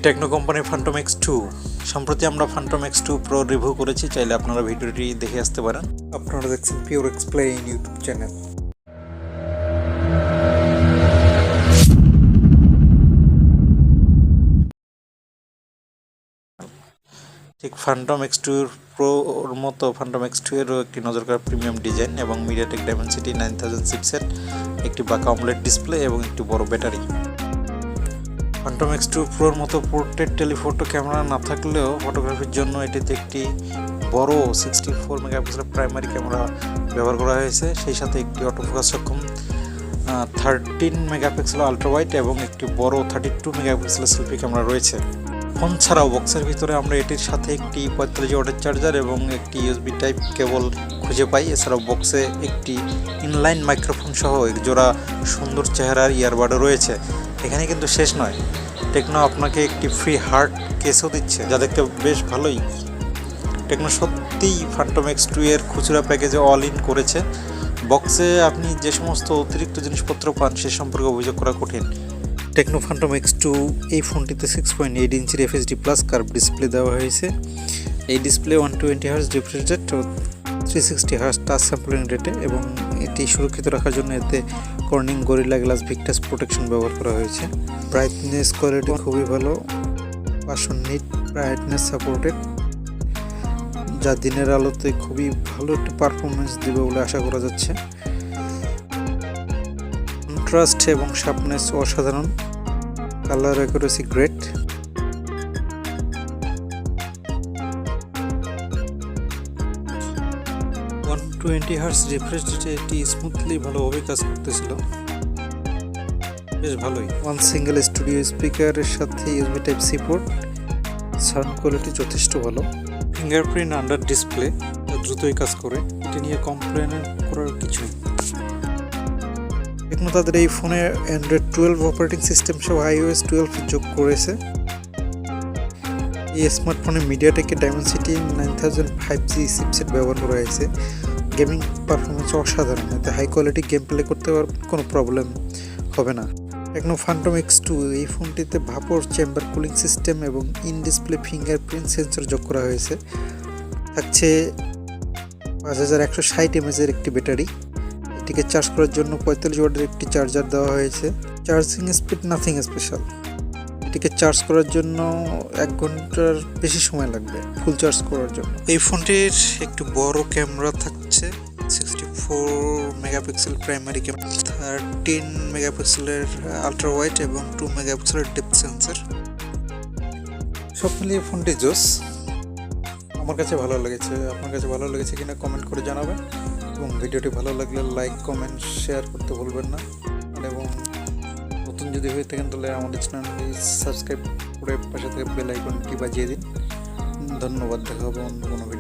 Techno কোম্পানির Phantom X2 সম্প্রতি আমরা ফ্যান্টম X2 প্রো রিভিউ করেছি, চাইলে আপনারা ভিডিওটি দেখে আসতে পারেন। আপনারা দেখছেন PureExplain ইউটিউব চ্যানেল। ঠিক ফ্যান্টম X2 প্রোর মতো ফ্যান্টম X2 এরও একটি নজরকাড়া প্রিমিয়াম ডিজাইন এবং মিডিয়াটেক ডাইমেনসিটি 9000 চিপসেট, একটি বাঁকা AMOLED ডিসপ্লে এবং একটি বড় ব্যাটারি। ফ্যান্টম X2 প্রোর মতো পোর্ট্রেট টেলিফোটো ক্যামেরা না থাকলেও ফটোগ্রাফির জন্য এটিতে একটি বড় 64 মেগাপিক্সেলের প্রাইমারি ক্যামেরা ব্যবহার করা হয়েছে, সেই সাথে একটি অটোফোকাস সক্ষম 13 মেগাপিক্সেল আলট্রা ওয়াইড এবং একটি বড় 32 মেগাপিক্সেলের সেলফি ক্যামেরা রয়েছে। ফোন ছাড়াও বক্সের ভিতরে আমরা এটির সাথে একটি 45 ওয়াটের চার্জার এবং একটি ইউএসবি টাইপ কেবল খুঁজে পাই। এছাড়াও বক্সে একটি ইনলাইন মাইক্রোফোন সহ এক জোড়া সুন্দর চেহারার ইয়ারবাডও রয়েছে। এখানে কিন্তু শেষ নয়, টেকনো আপনাকে একটি ফ্রি হার্ড কেসও দিচ্ছে, যা দেখতে বেশ ভালোই। টেকনো সত্যিই ফ্যান্টম X2 এর খুচরা প্যাকেজে অল ইন করেছে। বক্সে আপনি যে সমস্ত অতিরিক্ত জিনিসপত্র পান সে সম্পর্কে অভিযোগ করা কঠিন। টেকনো ফ্যান্টম X2 এই ফোনটিতে 6.8 ইঞ্চির FHD প্লাস কার্ভ ডিসপ্লে দেওয়া হয়েছে। এই ডিসপ্লে 120 Hz রিফ্রেশ রেট ও 360 Hz টাচ স্যাম্পলিং রেটে, এবং এটি সুরক্ষিত রাখার জন্য এতে Corning gorilla glass Victus protection ব্যবহার করা হয়েছে। ব্রাইটনেস কোয়ালিটি খুবই ভালো, 500 নিট ব্রাইটনেস সাপোর্টেড, যা দিনের আলোতে খুবই ভালো একটি পারফরমেন্স দেবে বলে আশা করা যাচ্ছে। কন্ট্রাস্ট এবং শার্পনেস অসাধারণ, colour accuracy great. Hz refresh রেটে এটি স্মুথলি ভালোভাবে কাজ করতেছিল, বেশ ভালোই। ওয়ান সিঙ্গেল স্টুডিও স্পিকারের সাথে USB type C port, sound quality যথেষ্ট ভালো। ফিঙ্গারপ্রিন্ট আন্ডার ডিসপ্লে দ্রুতই কাজ করে, এটি নিয়ে কমপ্লেন করার কিছু নেই। টেকনো তাদের এই ফোনে অ্যান্ড্রয়েড 12 অপারেটিং সিস্টেম সহ iOS 12 যোগ করেছে। এই স্মার্টফোনে মিডিয়াটেকের ডাইমেনসিটি 9000 5G চিপসেট ব্যবহার করা হয়েছে। গেমিং পারফরমেন্স অসাধারণ, এতে হাই কোয়ালিটি গেম প্লে করতে কোনো প্রবলেম হবে না। টেকনো ফ্যান্টম X2 এই ফোনটিতে ভাপর চেম্বার কুলিং সিস্টেম এবং ইন ডিসপ্লে ফিঙ্গারপ্রিন্ট সেন্সর যোগ করা হয়েছে। থাকছে 5160 mAh একটি ব্যাটারি। এটিকে চার্জ করার জন্য 45 ওয়াটের একটি চার্জার দেওয়া হয়েছে। চার্জিং স্পিড নাথিং স্পেশাল, এটিকে চার্জ করার জন্য 1 ঘন্টার বেশি সময় লাগবে ফুল চার্জ করার জন্য। এই ফোনটির একটু বড় ক্যামেরা থাকছে, 64 মেগাপিক্সেল প্রাইমারি ক্যামেরা, 13 মেগাপিক্সেলের আলট্রা ওয়াইড এবং 2 মেগাপিক্সেলের ডেপথ সেন্সর। সব মিলিয়ে ফোনটি জোস, আমার কাছে ভালো লেগেছে। আপনার কাছে ভালো লেগেছে কিনা কমেন্ট করে জানাবেন, এবং ভিডিওটি ভালো লাগলে লাইক কমেন্ট শেয়ার করতে ভুলবেন না। এবং নতুন যদি হয়ে থাকেন তাহলে আমাদের চ্যানেলটি সাবস্ক্রাইব করে পাশে থেকে বেল আইকনটি বাজিয়ে দিন। ধন্যবাদ, দেখা হবে অন্য কোনো ভিডিও।